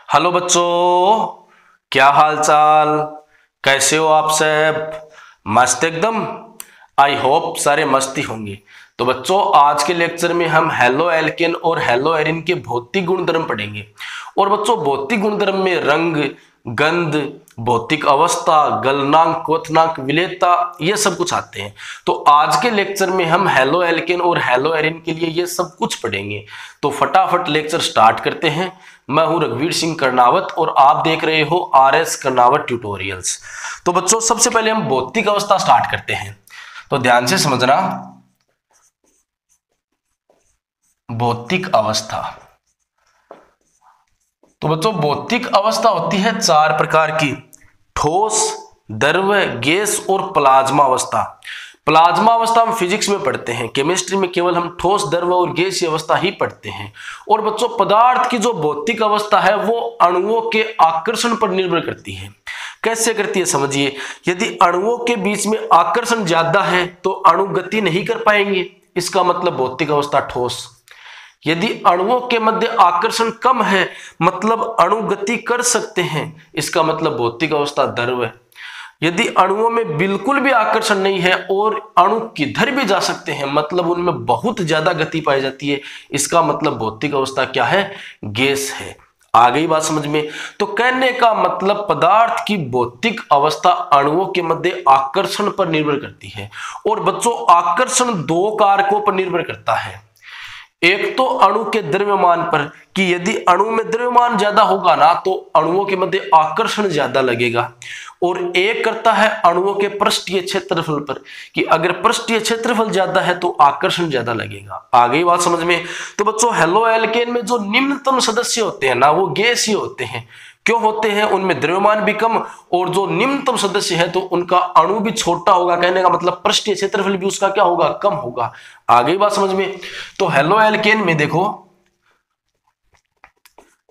Hello बच्चों, क्या हाल चाल, कैसे हो आप सब? मस्त एकदम। आई होप सारे मस्त ही होंगे। तो बच्चों, आज के लेक्चर में हम हेलो एल्केन और हेलो एरिन के भौतिक गुणधर्म पढ़ेंगे। और बच्चों, भौतिक गुणधर्म में रंग, गंध, भौतिक अवस्था, गलनांक, क्वथनांक, विलेयता, ये सब कुछ आते हैं। तो आज के लेक्चर में हम हेलो एल्केन और हेलो एरिन के लिए ये सब कुछ पढ़ेंगे। तो फटाफट लेक्चर स्टार्ट करते हैं। मैं हूं रघुवीर सिंह कर्नावत और आप देख रहे हो RS कर्नावत ट्यूटोरियल्स। तो बच्चों, सबसे पहले हम भौतिक अवस्था स्टार्ट करते हैं। तो ध्यान से समझना। भौतिक अवस्था, तो बच्चों भौतिक अवस्था होती है चार प्रकार की: ठोस, द्रव, गैस और प्लाज्मा अवस्था। प्लाज्मा अवस्था हम फिजिक्स में पढ़ते हैं, केमिस्ट्री में केवल हम ठोस, द्रव और गैसीय अवस्था ही पढ़ते हैं। और बच्चों, पदार्थ की जो भौतिक अवस्था है वो अणुओं के आकर्षण पर निर्भर करती है। कैसे करती है समझिए। यदि अणुओं के बीच में आकर्षण ज्यादा है तो अणु गति नहीं कर पाएंगे, इसका मतलब भौतिक अवस्था ठोस। यदि अणुओं के मध्य आकर्षण कम है मतलब अणु गति कर सकते हैं, इसका मतलब भौतिक अवस्था द्रव है। यदि अणुओं में बिल्कुल भी आकर्षण नहीं है और अणु किधर भी जा सकते हैं मतलब उनमें बहुत ज्यादा गति पाई जाती है, इसका मतलब भौतिक अवस्था क्या है? गैस है। आ गई बात समझ में? तो कहने का मतलब पदार्थ की भौतिक अवस्था अणुओं के मध्य आकर्षण पर निर्भर करती है। और बच्चों, आकर्षण दो कारकों पर निर्भर करता है। एक तो अणु के द्रव्यमान पर, कि यदि अणु में द्रव्यमान ज्यादा होगा ना तो अणुओं के मध्य आकर्षण ज्यादा लगेगा। और एक करता है अणुओं के पृष्ठीय क्षेत्रफल पर, कि अगर पृष्ठीय क्षेत्रफल ज्यादा है तो आकर्षण ज्यादा लगेगा। आ गई बात समझ में? तो बच्चों, हेलो एल्केन में जो निम्नतम सदस्य होते हैं ना वो गैसीय होते हैं। क्यों होते हैं? उनमें द्रव्यमान भी कम और जो निम्नतम सदस्य है तो उनका अणु भी छोटा होगा। कहने का मतलब पृष्ठीय क्षेत्रफल भी उसका क्या होगा? कम होगा। आ गई बात समझ में? तो हेलो एल्केन में देखो,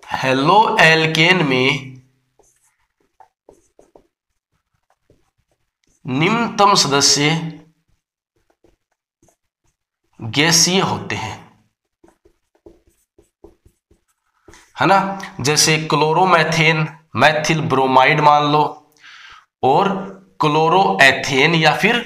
हेलो एल्केन में निम्नतम सदस्य गैसीय होते हैं, है ना। जैसे क्लोरोमेथेन, मैथिल ब्रोमाइड मान लो, और क्लोरोएथेन या फिर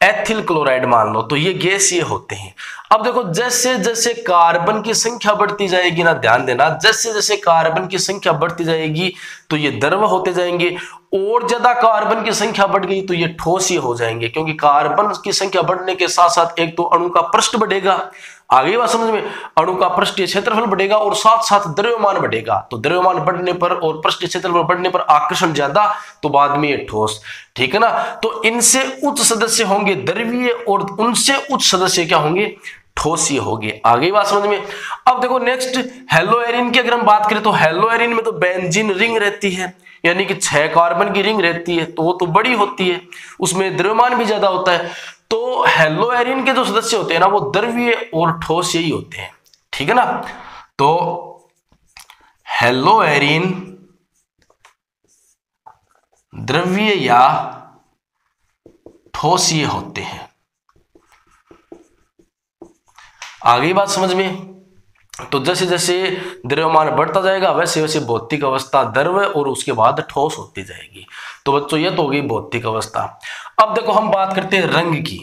एथिल क्लोराइड मान लो, तो ये गैसीय होते हैं। अब देखो, जैसे जैसे कार्बन की संख्या बढ़ती जाएगी ना, ध्यान देना, जैसे जैसे कार्बन की संख्या बढ़ती जाएगी तो ये द्रव होते जाएंगे। और ज्यादा कार्बन की संख्या बढ़ गई तो ये ठोस ही हो जाएंगे, क्योंकि कार्बन की संख्या बढ़ने के साथ साथ एक तो अणु का पृष्ठ बढ़ेगा। आगे बात समझ में? अणु का पृष्ठीय क्षेत्रफल बढ़ेगा और साथ साथ द्रव्यमान बढ़ेगा। तो द्रव्यमान बढ़ने पर और पृष्ठीय क्षेत्रफल बढ़ने पर आकर्षण ज्यादा, तो बाद में ये ठोस। ठीक है ना। तो इनसे उच्च सदस्य होंगे द्रवीय और उनसे उच्च सदस्य क्या होंगे? ठोस हो गए। आगे बात समझ में? अब देखो नेक्स्ट, हेलो एरिन की अगर हम बात करें तो हेलो एरिन में तो बेंजीन रिंग रहती है, यानी कि 6 कार्बन की रिंग रहती है, तो वो तो बड़ी होती है, उसमें द्रव्यमान भी ज्यादा होता है। तो हेलो एरिन के जो सदस्य होते हैं ना वो द्रवीय और ठोस यही होते हैं। ठीक है ना। तो हेलो एरिन द्रव्य या ठोसीय होते हैं। आ गई बात समझ में? तो जैसे जैसे द्रव्यमान बढ़ता जाएगा वैसे वैसे भौतिक अवस्था द्रव और उसके बाद ठोस होती जाएगी। तो बच्चों, ये तो हो गई भौतिक अवस्था। अब देखो हम बात करते हैं रंग की।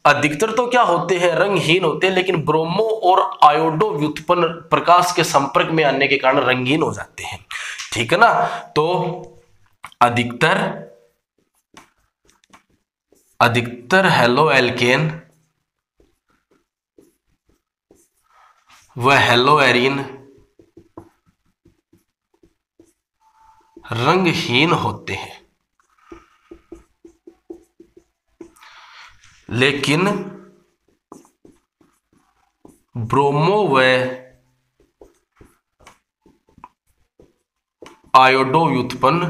अधिकतर तो क्या होते हैं? रंगहीन होते हैं, लेकिन ब्रोमो और आयोडो व्युत्पन्न प्रकाश के संपर्क में आने के कारण रंगीन हो जाते हैं। ठीक है ना। तो अधिकतर हेलो एल्केन व हेलो एरिन रंगहीन होते हैं, लेकिन ब्रोमो व आयोडो व्युत्पन्न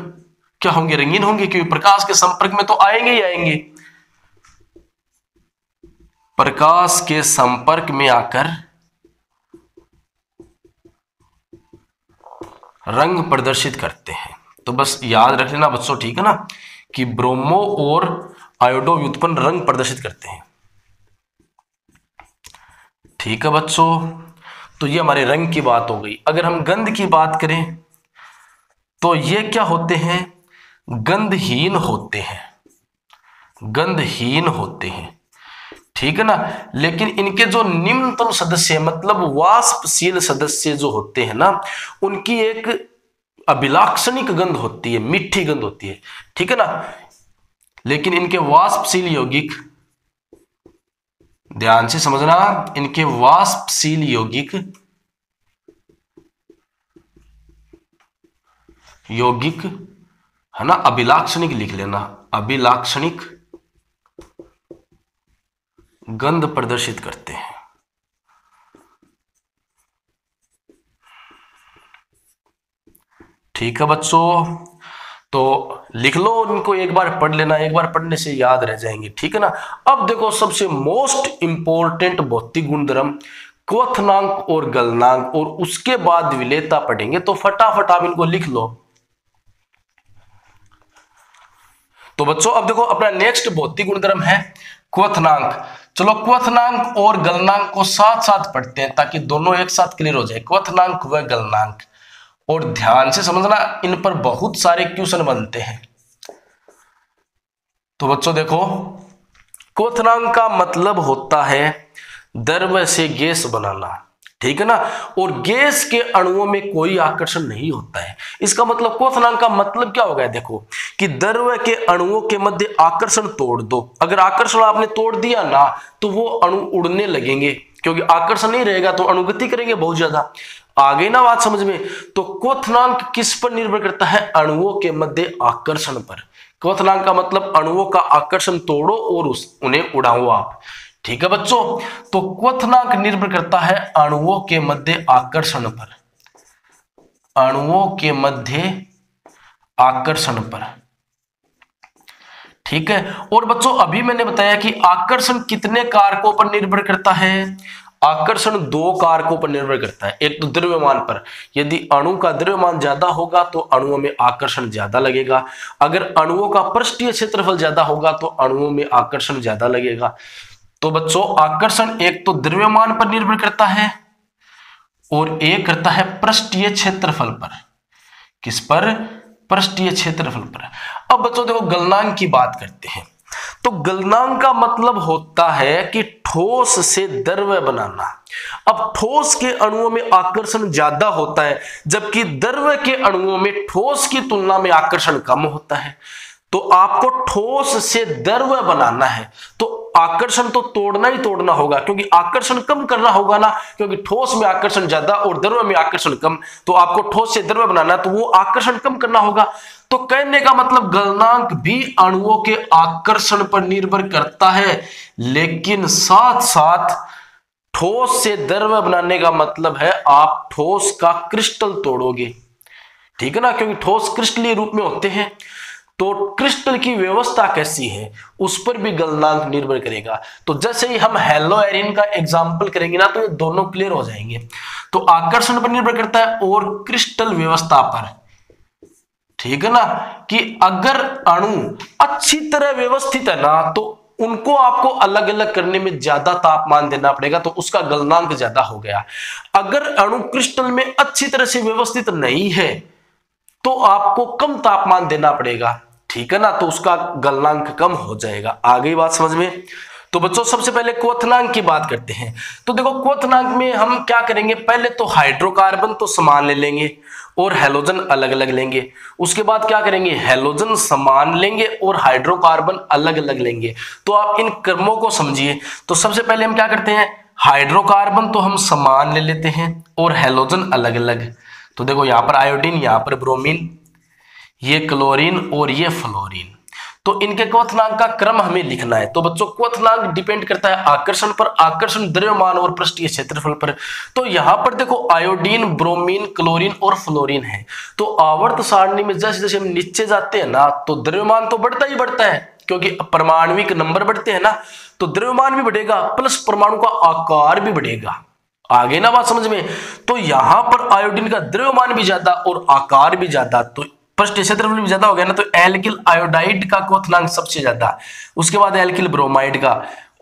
क्या होंगे? रंगीन होंगे, क्योंकि प्रकाश के संपर्क में तो आएंगे ही आएंगे। प्रकाश के संपर्क में आकर रंग प्रदर्शित करते हैं। तो बस याद रख लेना बच्चों, ठीक है ना, कि ब्रोमो और आयोडो व्युत्पन्न रंग प्रदर्शित करते हैं। ठीक है बच्चों। तो ये हमारे रंग की बात हो गई। अगर हम गंध की बात करें तो ये क्या होते हैं, गंधहीन होते हैं, गंधहीन होते हैं, ठीक है ना। लेकिन इनके जो निम्नतम सदस्य मतलब वाष्पशील सदस्य जो होते हैं ना, उनकी एक अभिलाक्षणिक गंध होती है, मीठी गंध होती है, ठीक है ना। लेकिन इनके वाष्पशील यौगिक, ध्यान से समझना, इनके वाष्पशील यौगिक है ना, अभिलाक्षणिक लिख लेना, अभिलाक्षणिक गंध प्रदर्शित करते हैं। ठीक है बच्चों, तो लिख लो, इनको एक बार पढ़ लेना, एक बार पढ़ने से याद रह जाएंगे, ठीक है ना। अब देखो सबसे मोस्ट इंपॉर्टेंट भौतिक गुणधर्म क्वथनांक और गलनांक, और उसके बाद विलेयता पढ़ेंगे, तो फटाफट आप इनको लिख लो। तो बच्चों अब देखो अपना नेक्स्ट भौतिक गुणधर्म है क्वथनांक। चलो क्वथनांक और गलनांक को साथ साथ पढ़ते हैं ताकि दोनों एक साथ क्लियर हो जाए, क्वथनांक व गलनांक। और ध्यान से समझना, इन पर बहुत सारे क्वेश्चन बनते हैं। तो बच्चों देखो, क्वथनांक का मतलब होता है द्रव्य से गैस बनाना, ठीक है ना। और गैस के अणुओं में कोई आकर्षण नहीं होता है। इसका मतलब क्वथनांक का मतलब क्या हो गया, देखो कि द्रव्य के अणुओं के मध्य आकर्षण तोड़ दो। अगर आकर्षण आपने तोड़ दिया ना, तो वो अणु उड़ने लगेंगे, क्योंकि आकर्षण नहीं रहेगा तो अणुगति करेंगे बहुत ज्यादा। आ गई ना बात समझ में। तो क्वथनांक किस पर निर्भर करता है, अणुओं के मध्य आकर्षण पर। क्वथनांक का मतलब अणुओं का आकर्षण तोड़ो और उन्हें उड़ाओ आप, ठीक है बच्चों। तो क्वथनांक निर्भर करता है अणुओं के मध्य आकर्षण पर, अणुओं के मध्य आकर्षण पर, ठीक है। और बच्चों अभी मैंने बताया कि आकर्षण कितने कारकों पर निर्भर करता है, आकर्षण दो कारकों पर निर्भर करता है। एक तो द्रव्यमान पर, यदि अणु का द्रव्यमान ज्यादा होगा तो अणुओं में आकर्षण ज्यादा लगेगा। अगर अणुओं का पृष्ठीय क्षेत्रफल ज्यादा होगा तो अणुओं में आकर्षण ज्यादा लगेगा। तो बच्चों आकर्षण एक तो द्रव्यमान पर निर्भर करता है और एक करता है पृष्ठीय क्षेत्रफल पर। किस पर, पृष्ठीय क्षेत्रफल पर। अब बच्चों देखो गलनांक की बात करते हैं। तो गलनांक का मतलब होता है कि ठोस से द्रव्य बनाना। अब ठोस के अणुओं में आकर्षण ज्यादा होता है, जबकि द्रव्य के अणुओं में ठोस की तुलना में आकर्षण कम होता है। तो आपको ठोस से द्रव्य बनाना है तो आकर्षण तो तोड़ना ही तोड़ना होगा, क्योंकि आकर्षण कम करना होगा ना, क्योंकि ठोस में आकर्षण ज्यादा और द्रव्य में आकर्षण कम। तो आपको ठोस से द्रव्य बनाना तो वो आकर्षण कम करना होगा। तो कहने का मतलब गलनांक भी अणुओं के आकर्षण पर निर्भर करता है, लेकिन साथ साथ ठोस से द्रव्य बनाने का मतलब है आप ठोस का क्रिस्टल तोड़ोगे, ठीक है ना, क्योंकि ठोस क्रिस्टलीय रूप में होते हैं। तो क्रिस्टल की व्यवस्था कैसी है उस पर भी गलनांक निर्भर करेगा। तो जैसे ही हम हेलो एरिन का एग्जाम्पल करेंगे ना, तो ये दोनों क्लियर हो जाएंगे। तो आकर्षण पर निर्भर करता है और क्रिस्टल व्यवस्था पर, ठीक है ना, कि अगर अणु अच्छी तरह व्यवस्थित है ना, तो उनको आपको अलग अलग करने में ज्यादा तापमान देना पड़ेगा, तो उसका गलनांक ज्यादा हो गया। अगर अणु क्रिस्टल में अच्छी तरह से व्यवस्थित नहीं है तो आपको कम तापमान देना पड़ेगा, ठीक है ना, तो उसका गलनांक कम हो जाएगा। आ गई बात समझ में। तो बच्चों सबसे पहले क्वथनांक की बात करते हैं। तो देखो क्वथनांक में हम क्या करेंगे, पहले तो हाइड्रोकार्बन तो समान ले लेंगे और हैलोजन अलग अलग लेंगे। उसके बाद क्या करेंगे, हैलोजन समान लेंगे और हाइड्रोकार्बन अलग अलग लेंगे। तो आप इन क्रमों को समझिए। तो सबसे पहले हम क्या करते हैं, हाइड्रोकार्बन तो हम समान ले लेते हैं और हैलोजन अलग अलग। तो देखो यहां पर आयोडीन, यहां पर ब्रोमीन, ये क्लोरीन और ये फ्लोरीन। तो इनके क्वथनांक का क्रम हमें लिखना है। तो बच्चों क्वथनांक डिपेंड करता है आकर्षण पर, आकर्षण द्रव्यमान और पृष्ठीय क्षेत्रफल पर। तो यहां पर देखो आयोडीन, ब्रोमीन, क्लोरीन और फ्लोरीन है। तो आवर्त सारणी में जैसे जैसे हम नीचे जाते हैं ना, तो द्रव्यमान तो बढ़ता ही बढ़ता है, क्योंकि परमाणुविक नंबर बढ़ते हैं ना, तो द्रव्यमान भी बढ़ेगा प्लस परमाणु का आकार भी बढ़ेगा। आगे ना बात समझ में। तो यहां पर आयोडीन का द्रव्यमान भी ज्यादा और आकार भी ज्यादा, तो पृष्ठीय क्षेत्रफल भी ज्यादा हो गया ना, तो एल्किल आयोडाइड का क्वथनांक सबसे ज्यादा, उसके बाद एल्किल ब्रोमाइड का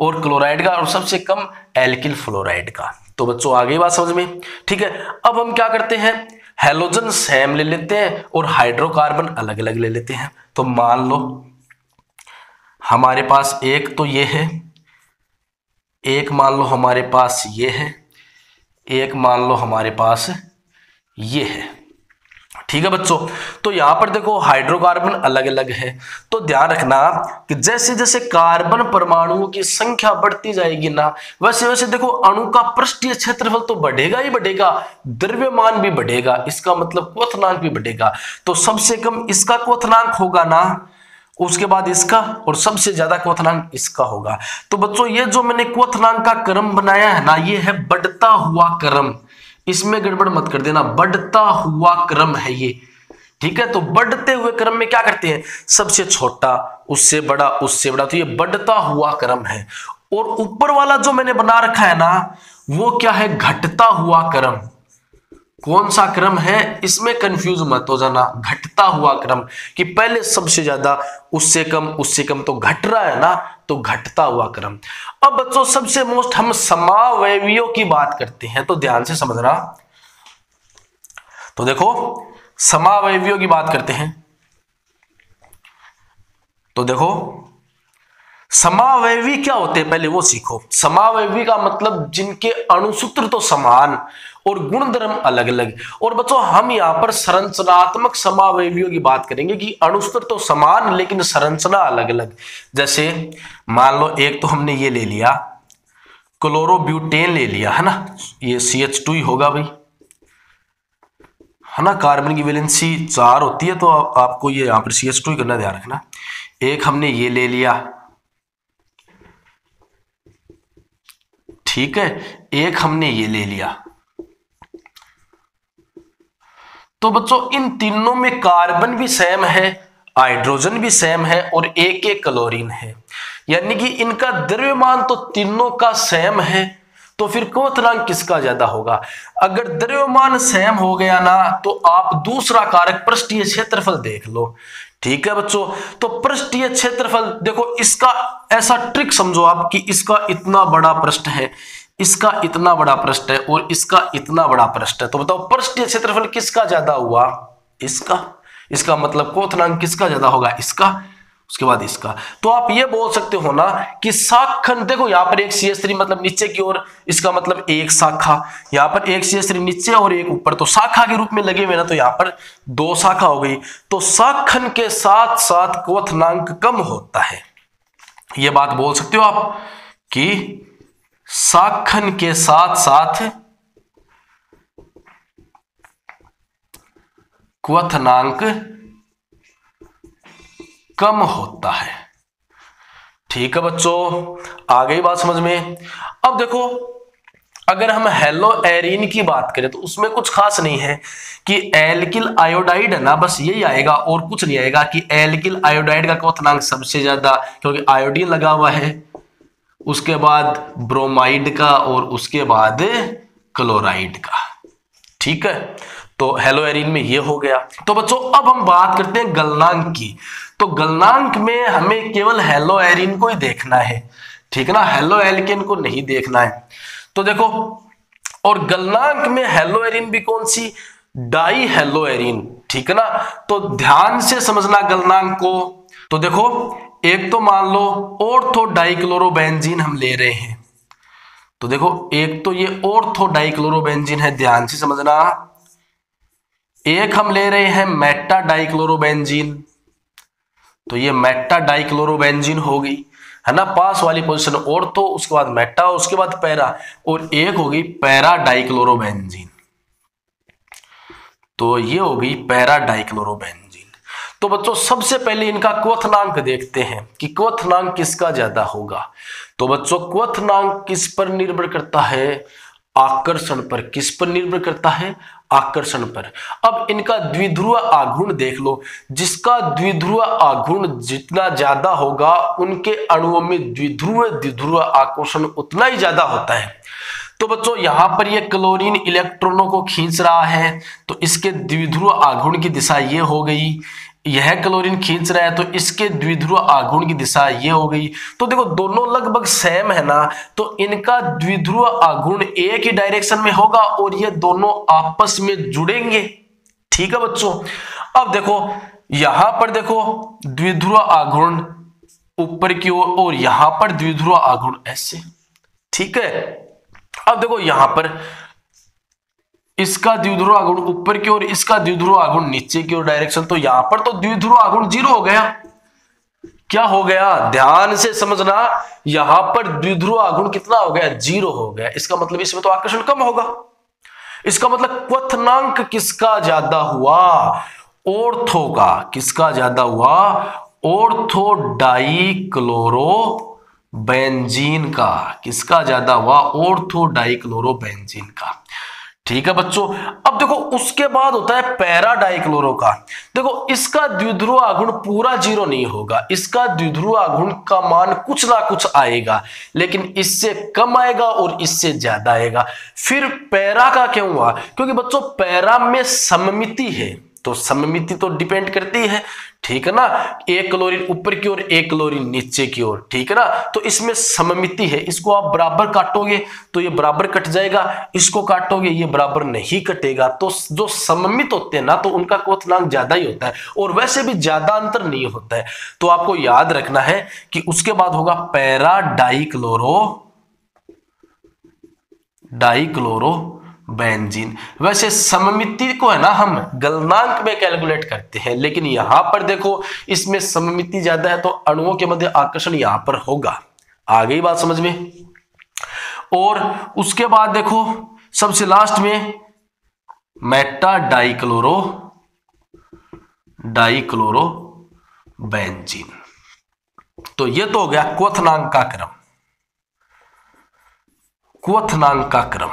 और क्लोराइड का, और सबसे कम एल्किल फ्लोराइड का। तो बच्चों आ गई बात समझ में। ठीक है, अब हम क्या करते हैं, हैलोजन सेम ले लेते हैं और हाइड्रोकार्बन अलग अलग ले लेते हैं। तो मान लो हमारे पास एक तो ये है, एक मान लो हमारे पास ये है, एक मान लो हमारे पास ये है। ठीक है बच्चों, तो यहां पर देखो हाइड्रोकार्बन अलग अलग है, तो ध्यान रखना कि जैसे जैसे कार्बन परमाणुओं की संख्या बढ़ती जाएगी ना, वैसे वैसे देखो अणु का पृष्ठीय क्षेत्रफल तो बढ़ेगा ही बढ़ेगा, द्रव्यमान भी बढ़ेगा, इसका मतलब क्वथनांक भी बढ़ेगा। तो सबसे कम इसका क्वथनांक होगा ना, उसके बाद इसका, और सबसे ज्यादा क्वथनांक इसका होगा। तो बच्चों ये जो मैंने क्वथनांक का क्रम बनाया है ना, ये है बढ़ता हुआ क्रम, इसमें गड़बड़ मत कर देना, बढ़ता हुआ क्रम है ये। ठीक है, तो बढ़ते हुए क्रम में क्या करते हैं, सबसे छोटा उससे बड़ा उससे बड़ा, तो ये बढ़ता हुआ क्रम है। और ऊपर वाला जो मैंने बना रखा है ना, वो क्या है, घटता हुआ क्रम। कौन सा क्रम है, इसमें कंफ्यूज मत हो जाना, घटता हुआ क्रम, कि पहले सबसे ज्यादा उससे कम तो घट रहा है ना, तो घटता हुआ क्रम। अब बच्चों सबसे मोस्ट हम समावयवियों की बात करते हैं, तो ध्यान से समझना। तो देखो समावयवियों की बात करते हैं, तो देखो समावयवी क्या होते हैं पहले वो सीखो। समावयवी का मतलब जिनके अणुसूत्र तो समान और गुणधर्म अलग अलग। और बच्चों हम यहां पर संरचनात्मक समावयवियों की बात करेंगे कि अणुसूत्र तो समान लेकिन संरचना अलग अलग। जैसे मान लो एक तो हमने ये ले लिया, क्लोरोब्यूटेन ले लिया है ना, ये CH2 ही होगा भाई, है ना, कार्बन की वैलेंसी 4 होती है, तो आपको ये यहां पर CH2 ही करना, ध्यान रखना। एक हमने ये ले लिया, ठीक है, एक हमने ये ले लिया। तो बच्चों इन तीनों में कार्बन भी सेम है, हाइड्रोजन भी सेम है और एक एक क्लोरीन है, यानी कि इनका द्रव्यमान तो तीनों का सेम है। तो फिर क्वथनांक किसका ज्यादा होगा। अगर द्रव्यमान सेम हो गया ना, तो आप दूसरा कारक पृष्ठीय क्षेत्रफल देख लो। ठीक है बच्चों, तो पृष्ठीय क्षेत्रफल देखो, इसका ऐसा ट्रिक समझो आप कि इसका इतना बड़ा पृष्ठ है, इसका इतना बड़ा पृष्ठ है और इसका इतना बड़ा पृष्ठ है, तो बताओ पृष्ठीय क्षेत्रफल किसका ज्यादा हुआ, इसका। इसका मतलब क्वथनांक किसका ज्यादा होगा, इसका, उसके बाद इसका। तो आप ये बोल सकते हो ना कि शाखन, देखो यहां पर एक CH3 मतलब नीचे की ओर, इसका मतलब एक शाखा, यहां पर एक CH3 नीचे और एक ऊपर, तो शाखा के रूप में लगे हुए ना, तो यहां पर 2 शाखा हो गई। तो शाखन के साथ साथ क्वथनांक कम होता है, ये बात बोल सकते हो आप कि शाखन के साथ साथ क्वथनांक कम होता है। ठीक है बच्चों, आ गई बात समझ में। अब देखो अगर हम हेलो एरीन की बात करें तो उसमें कुछ खास नहीं है कि एल्किल आयोडाइड है ना, बस यही आएगा और कुछ नहीं आएगा कि एल्किल आयोडाइड का क्वथनांक सबसे ज्यादा, क्योंकि आयोडीन लगा हुआ है, उसके बाद ब्रोमाइड का और उसके बाद क्लोराइड का। ठीक है, तो हेलो एरीन में ये हो गया। तो बच्चों अब हम बात करते हैं गलनांक की। तो गलनांक में हमें केवल हेलो एरीन को ही देखना है, ठीक है ना, हेलो एल्केन को नहीं देखना है। तो देखो, और गलनांक में हेलो एरीन भी कौन सी, डाई हेलो एरीन, ठीक है ना। तो ध्यान से समझना गलनांक को। तो देखो एक तो मान लो ऑर्थो डाइक्लोरोबेंजीन हम ले रहे हैं, तो देखो एक तो ये ऑर्थो डाइक्लोरोबेंजीन है, ध्यान से समझना। एक हम ले रहे हैं मेटा डाइक्लोरोबेंजीन, तो ये मेटा डाइक्लोरोबेंजीन हो गई, है ना, पास वाली पोजीशन ऑर्थो, उसके बाद मेटा, उसके बाद पैरा, और एक हो गई पैरा डाइक्लोरोबेंजीन, तो ये हो गई पैरा डाइक्लोरोबेंजीन। तो बच्चों सबसे पहले इनका क्वथनांक देखते हैं कि क्वथनांक किसका ज्यादा होगा। तो बच्चों क्वथनांक किस पर निर्भर करता है, आकर्षण पर। किस पर निर्भर करता है, आकर्षण पर। अब इनका द्विध्रुव आघूर्ण देख लो, जिसका द्विध्रुव आघूर्ण जितना ज्यादा होगा उनके अणुओं में द्विध्रुव आकर्षण उतना ही ज्यादा होता है। तो बच्चों यहां पर ये क्लोरीन इलेक्ट्रॉनों को खींच रहा है, तो इसके द्विध्रुव आघूर्ण की दिशा ये हो गई। यह क्लोरीन खींच रहा है तो इसके द्विध्रुव आघूर्ण की दिशा ये हो गई। तो देखो दोनों लगभग सेम है ना, तो इनका द्विध्रुव आघूर्ण एक ही डायरेक्शन में होगा और ये दोनों आपस में जुड़ेंगे। ठीक है बच्चों, अब देखो यहां पर देखो द्विध्रुव आघूर्ण ऊपर की ओर और यहां पर द्विध्रुव आघूर्ण ऐसे। ठीक है, अब देखो यहां पर इसका द्विध्रुव आघूर्ण ऊपर की ओर, इसका द्विध्रुव आघूर्ण नीचे की ओर डायरेक्शन, तो यहां पर तो द्विध्रुव आघूर्ण 0 हो गया। क्या हो गया, ध्यान से समझना, यहां पर द्विध्रुव आघूर्ण कितना हो गया, 0 हो गया। इसका मतलब इसमें तो आकर्षण कम होगा। इसका मतलब क्वथनांक किसका ज्यादा हुआ, ऑर्थो का। किसका ज्यादा हुआ, ऑर्थो डाइक्लोरो बेंजीन का। किसका ज्यादा हुआ, ऑर्थो डाइक्लोरो बेंजीन का। ठीक है बच्चों, अब देखो उसके बाद होता है पैरा डाइक्लोरो का। देखो इसका द्विध्रुव आघूर्ण पूरा 0 नहीं होगा, इसका द्विध्रुव आघूर्ण का मान कुछ ना कुछ आएगा, लेकिन इससे कम आएगा और इससे ज्यादा आएगा। फिर पैरा का क्यों हुआ, क्योंकि बच्चों पैरा में सममिति है, तो सममिति तो डिपेंड करती है। ठीक है ना, एक क्लोरीन ऊपर की ओर, एक क्लोरीन नीचे की ओर। ठीक है ना, तो इसमें सममिति है। इसको आप बराबर काटोगे तो ये बराबर कट जाएगा, इसको काटोगे ये बराबर नहीं कटेगा। तो जो सममित होते हैं ना, तो उनका क्वथनांक ज्यादा ही होता है, और वैसे भी ज्यादा अंतर नहीं होता है। तो आपको याद रखना है कि उसके बाद होगा पैरा डाइक्लोरो बेंजीन। वैसे सममिति को है ना हम गलनांक में कैलकुलेट करते हैं, लेकिन यहां पर देखो इसमें सममिति ज्यादा है तो अणुओं के मध्य आकर्षण यहां पर होगा। आ गई बात समझ में। और उसके बाद देखो सबसे लास्ट में मेटा डाइक्लोरो बेंजीन। तो ये तो हो गया क्वथनांक का क्रम।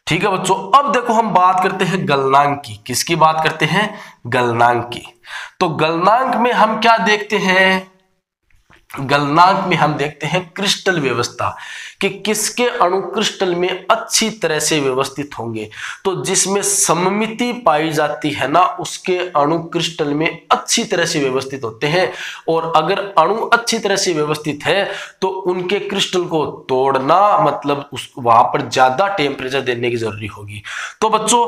ठीक है बच्चों, अब देखो हम बात करते हैं गलनांक की। किसकी बात करते हैं, गलनांक की। तो गलनांक में हम क्या देखते हैं, गलनांक में हम देखते हैं क्रिस्टल व्यवस्था, कि किसके अणु क्रिस्टल में अच्छी तरह से व्यवस्थित होंगे। तो जिसमें सममिति पाई जाती है ना, उसके अणु क्रिस्टल में अच्छी तरह से व्यवस्थित होते हैं। और अगर अणु अच्छी तरह से व्यवस्थित है तो उनके क्रिस्टल को तोड़ना मतलब वहां पर ज्यादा टेम्परेचर देने की जरूरी होगी। तो बच्चों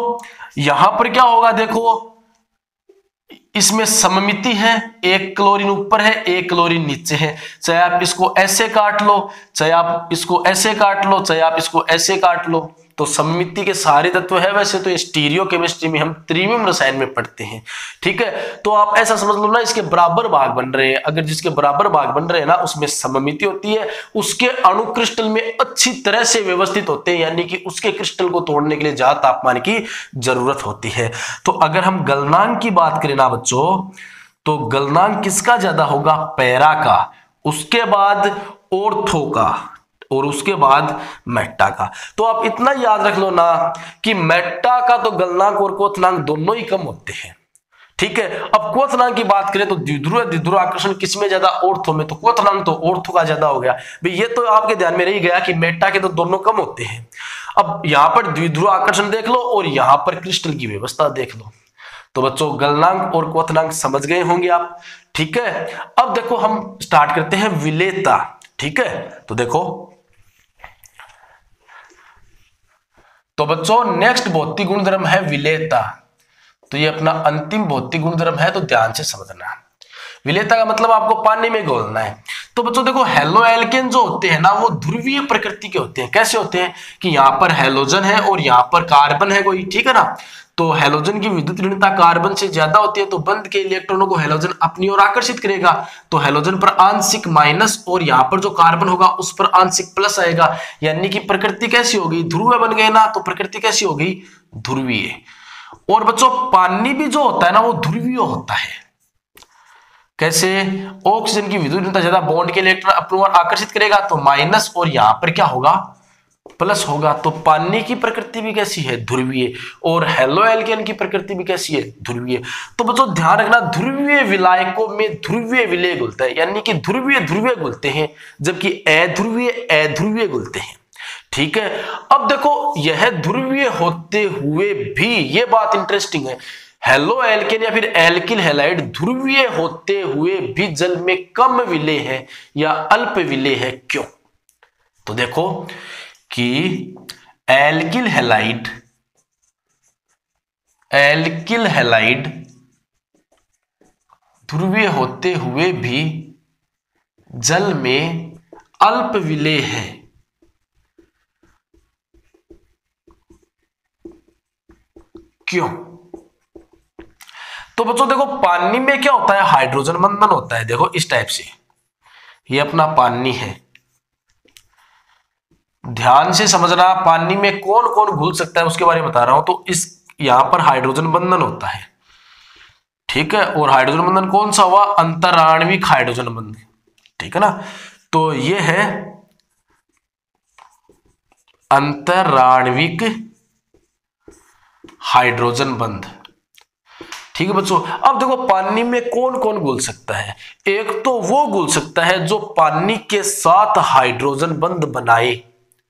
यहां पर क्या होगा, देखो इसमें सममिति है, एक क्लोरीन ऊपर है, एक क्लोरीन नीचे है। चाहे आप इसको ऐसे काट लो, चाहे आप इसको ऐसे काट लो, चाहे आप इसको ऐसे काट लो, तो सममिति के सारे तत्व है। वैसे तो स्टीरियो केमिस्ट्री में हम त्रिविम रसायन में पढ़ते हैं। ठीक है, तो आप ऐसा समझ लो ना, इसके बराबर भाग बन रहे हैं। अगर जिसके बराबर भाग बन रहे हैं ना, उसमें सममिति होती है, उसके अणु क्रिस्टल में अच्छी तरह से व्यवस्थित होते हैं, यानी कि उसके क्रिस्टल को तोड़ने के लिए ज्यादा तापमान की जरूरत होती है। तो अगर हम गलनांक की बात करें ना बच्चों, तो गलनांक किसका ज्यादा होगा, पैरा का, उसके बाद ऑर्थो का, और उसके बाद मेटा का। तो आप इतना याद रख लो ना कि मेटा का तो गलनांक और क्वथनांक दोनों ही कम होते हैं। ठीक है, अब क्वथनांक की बात करें तो द्विध्रुव आकर्षण किसमें ज्यादा, ऑर्थो में, तो क्वथनांक तो ऑर्थो का ज्यादा हो गया। भाई ये तो आपके ध्यान में रह गया कि मेटा के तो दोनों कम होते हैं। अब यहां पर द्विध्रुव आकर्षण देख लो और यहां पर क्रिस्टल की व्यवस्था देख लो। तो बच्चों गलनांक और क्वथनांक समझ गए होंगे आप। ठीक है, अब देखो हम स्टार्ट करते हैं विलेयता। ठीक है, तो देखो, तो बच्चों नेक्स्ट भौतिक गुणधर्म है विलेयता। तो ये अपना अंतिम भौतिक गुणधर्म है, तो ध्यान से समझना। विलेयता का मतलब आपको पानी में घोलना है। तो बच्चों देखो हेलो एल्केन जो होते हैं ना, वो ध्रुवीय प्रकृति के होते हैं। कैसे होते हैं कि यहाँ पर हैलोजन है और यहाँ पर कार्बन है कोई। ठीक है ना, तो हैलोजन की विद्युत ऋणता कार्बन से ज्यादा होती है, तो बंद के इलेक्ट्रॉनों को हैलोजन अपनी ओर आकर्षित करेगा। तो हैलोजन पर आंशिक माइनस और यहाँ पर जो कार्बन होगा उस पर आंशिक प्लस आएगा, यानी कि प्रकृति कैसी होगी, ध्रुवीय बन गए ना, तो प्रकृति कैसी होगी, ध्रुवीय। और बच्चों पानी भी जो होता है ना, वो ध्रुवीय होता है। कैसे, ऑक्सीजन की विद्युत ऋणता ज्यादा, बॉन्ड के इलेक्ट्रॉन अपनी ओर आकर्षित करेगा, तो माइनस, और यहाँ पर क्या होगा, प्लस होगा। तो पानी की प्रकृति भी कैसी है, ध्रुवीय, और हेलो एल्केन की प्रकृति भी कैसी है, ध्रुवीय। तो बच्चों ध्यान रखना, ध्रुवीय विलायकों में ध्रुवीय विलय घुलता है, यानी कि ध्रुवीय ध्रुवीय घुलते हैं, जबकि अध्रुवीय घुलते हैं। ठीक है, अब देखो यह ध्रुवीय होते हुए भी, ये बात इंटरेस्टिंग है, हेलो एल्केन या फिर एल्किल हैलाइड ध्रुवीय होते हुए भी जल में कम विलेय है या अल्प विलेय है, क्यों? तो देखो कि एल्किल हैलाइड ध्रुवीय होते हुए भी जल में अल्प विलेय है, क्यों? तो बच्चों देखो पानी में क्या होता है, हाइड्रोजन बंधन होता है। देखो इस टाइप से, ये अपना पानी है, ध्यान से समझना, पानी में कौन कौन घुल सकता है उसके बारे में बता रहा हूं। तो इस यहां पर हाइड्रोजन बंधन होता है, ठीक है, और हाइड्रोजन बंधन कौन सा हुआ, अंतराण्विक हाइड्रोजन बंधन, ठीक है ना। तो ये है अंतराण्विक हाइड्रोजन बंध, ठीक है बच्चों। अब देखो पानी में कौन कौन घुल सकता है, एक तो वो घुल सकता है जो पानी के साथ हाइड्रोजन बंध बनाए,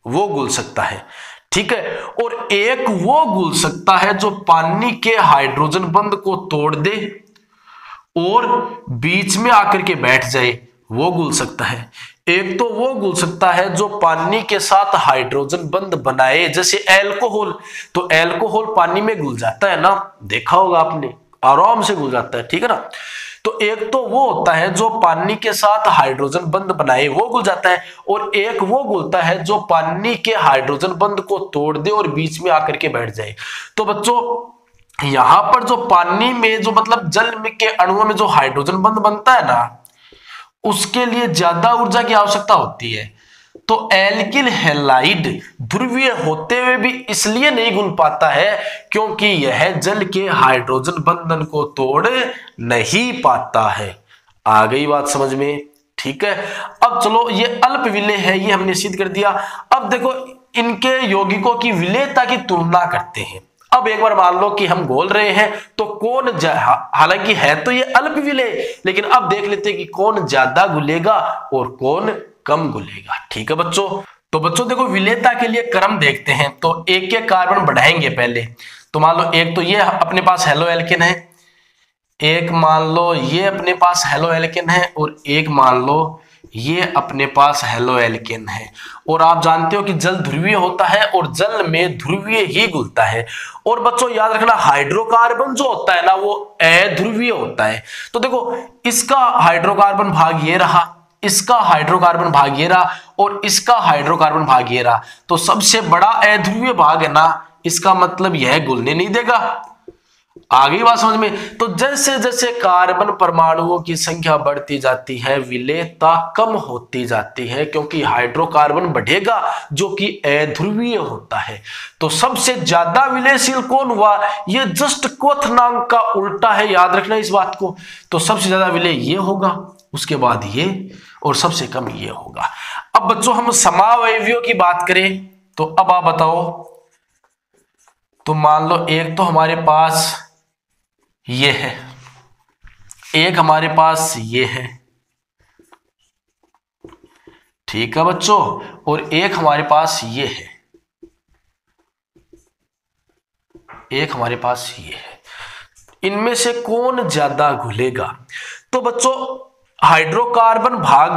वो घुल सकता है, ठीक है, और एक वो घुल सकता है जो पानी के हाइड्रोजन बंध को तोड़ दे और बीच में आकर के बैठ जाए, वो घुल सकता है। एक तो वो घुल सकता है जो पानी के साथ हाइड्रोजन बंध बनाए, जैसे अल्कोहल, तो अल्कोहल पानी में घुल जाता है ना, देखा होगा आपने, आराम से घुल जाता है, ठीक है ना। तो एक तो वो होता है जो पानी के साथ हाइड्रोजन बंध बनाए, वो घुल जाता है, और एक वो घुलता है जो पानी के हाइड्रोजन बंध को तोड़ दे और बीच में आकर के बैठ जाए। तो बच्चों यहां पर जो पानी में जो मतलब जल में के अणुओं में जो हाइड्रोजन बंध बनता है ना, उसके लिए ज्यादा ऊर्जा की आवश्यकता होती है। तो एल्किल हैलाइड ध्रुवीय होते हुए भी इसलिए नहीं घुल पाता है क्योंकि यह जल के हाइड्रोजन बंधन को तोड़ नहीं पाता है। आ गई बात समझ में, ठीक है। अब चलो ये अल्प विलेय है, ये हमने सिद्ध कर दिया। अब देखो इनके यौगिकों की विलेयता की तुलना करते हैं। अब एक बार मान लो कि हम घोल रहे हैं तो कौन, हालांकि है तो ये अल्प विलेय, लेकिन अब देख लेते हैं कि कौन ज्यादा घुलेगा और कौन कम घुलेगा, ठीक है बच्चों। तो बच्चों देखो विलेयता के लिए क्रम देखते हैं, तो एक एक कार्बन बढ़ाएंगे पहले। तो मान लो एक तो ये अपने पास हेलो एल्केन है, एक मान लो ये अपने पास हेलो एल्केन है, और एक मान लो ये अपने पास हेलो एल्केन है। और आप जानते हो कि जल ध्रुवीय होता है और जल में ध्रुवीय ही घुलता है। और बच्चों याद रखना हाइड्रोकार्बन जो होता है ना वो अध्रुवीय होता है। तो देखो इसका हाइड्रोकार्बन भाग ये रहा, इसका हाइड्रोकार्बन भाग ये रहा, और इसका हाइड्रोकार्बन भाग ये रहा। तो सबसे बड़ा अध्रुवीय भाग है ना, इसका मतलब यह घुलने नहीं देगा। आ गई बात समझ में। तो जैसे जैसे कार्बन परमाणुओं की संख्या बढ़ती जाती है विलेयता कम होती जाती है, क्योंकि हाइड्रोकार्बन बढ़ेगा जो कि अध्रुवीय होता है। तो सबसे ज्यादा विलेयशील कौन हुआ, ये जस्ट क्वथनांक का उल्टा है, याद रखना इस बात को। तो सबसे ज्यादा विलेय ये होगा, उसके बाद ये, और सबसे कम ये होगा। अब बच्चों हम समावयवियों की बात करें तो अब आप बताओ, तो मान लो एक तो हमारे पास ये है, एक हमारे पास ये है, ठीक है बच्चों, और एक हमारे पास ये है, एक हमारे पास ये है। इनमें से कौन ज्यादा घुलेगा? तो बच्चों हाइड्रोकार्बन भाग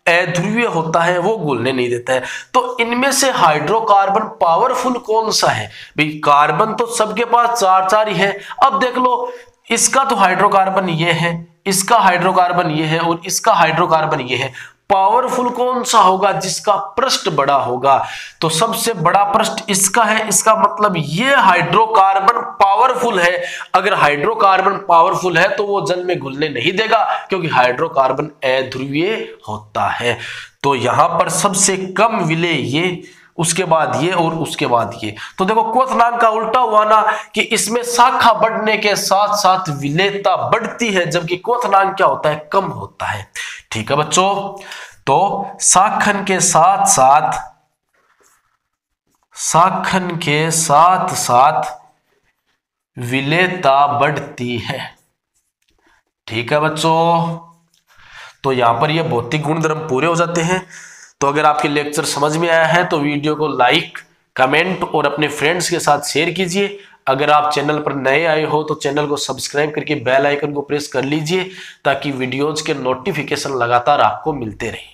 अध्रुवीय होता है, वो घुलने नहीं देता है। तो इनमें से हाइड्रोकार्बन पावरफुल कौन सा है? भाई कार्बन तो सबके पास चार चार ही है। अब देख लो इसका तो हाइड्रोकार्बन ये है, इसका हाइड्रोकार्बन ये है, और इसका हाइड्रोकार्बन ये है। पावरफुल कौन सा होगा? जिसका पृष्ठ बड़ा होगा। तो सबसे बड़ा पृष्ठ इसका है, इसका मतलब ये हाइड्रोकार्बन पावरफुल है। अगर हाइड्रोकार्बन पावरफुल है तो वो जल में घुलने नहीं देगा, क्योंकि हाइड्रोकार्बन अध्रुवीय होता है। तो यहां पर सबसे कम विलेय ये, उसके बाद ये, और उसके बाद ये। तो देखो क्वथनांक का उल्टा हुआ ना, कि इसमें शाखा बढ़ने के साथ साथ विलेयता बढ़ती है, जबकि क्वथनांक क्या होता है? कम होता है, ठीक है बच्चों। तो शाखन के साथ साथ, शाखन के साथ साथ विलेयता बढ़ती है, ठीक है बच्चों। तो यहां पर ये भौतिक गुणधर्म पूरे हो जाते हैं। तो अगर आपके लेक्चर समझ में आया है तो वीडियो को लाइक, कमेंट और अपने फ्रेंड्स के साथ शेयर कीजिए। अगर आप चैनल पर नए आए हो तो चैनल को सब्सक्राइब करके बेल आइकन को प्रेस कर लीजिए ताकि वीडियोज के नोटिफिकेशन लगातार आपको मिलते रहे।